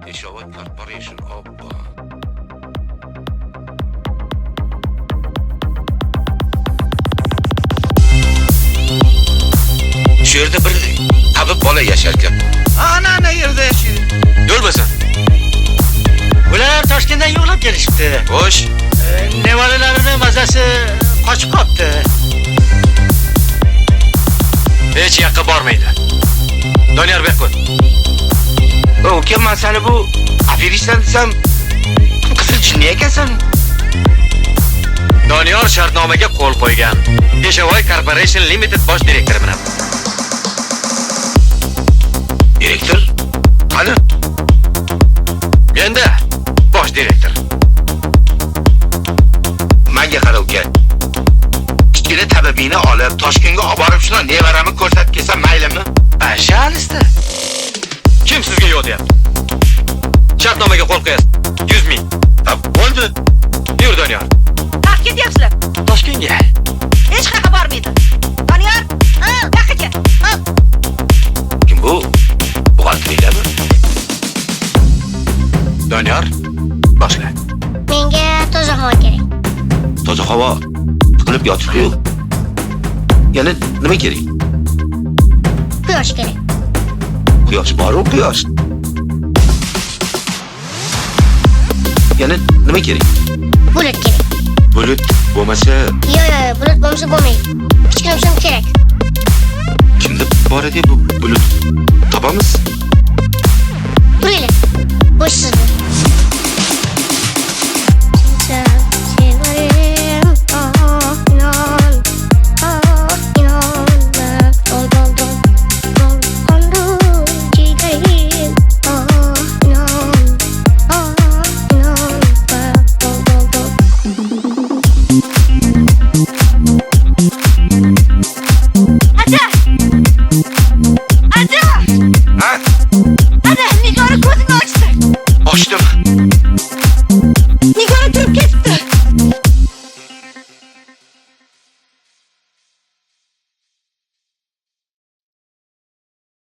Yashovod Corporation obbo. Shu yerda bir tabib bola yashar ekan. Ana yerda yashaydi. Yo'lbasan. Ular Toshkentdan yo'qlab kelishibdi. Xo'sh, Nevaralarini mazasi qochib qopti. Hech yoqqa bormaydi. Doniyor Bekbul. uka, men seni bu aferistdan desam, qizil jinni ekansan. Doniyor shartnomaga qo'l qo'ygan. Yashovod Corporation Limited bosh direktori bilan. Direktor? Qani? Menda bosh direktor. Menga qara uka. Kichkina tabibini olib Toshkentga olib borib shuna nevaramni ko'rsatib kelsam maylimi? Shalista. Kim sizga yo'q deyapti? Shartnomaga qo'l qo'yasiz. 100 ming. Bo'ldi. Yur Doniyor. Qaq ketyapsizlar. Toshkentga. Hech qayerga bormaydi. Doniyor, yoqqa kel. Kim bu? Buxgalteriyami? Doniyor, boshla. Menga toza havo kerak. Toza havo tiqilib yotibdi. Yana nima kerak? Quyosh kerak. Quyosh bor-ku, quyosh. Yana nima kerak? Bulut kerak. Bulut bo'lmasa, Yo'q, bulut bo'lmasa bo'lmaydi. Kichkina shum kerak. kimda bor edi bu bulut? Topamiz. Turinglar. Bo'shsiz bu.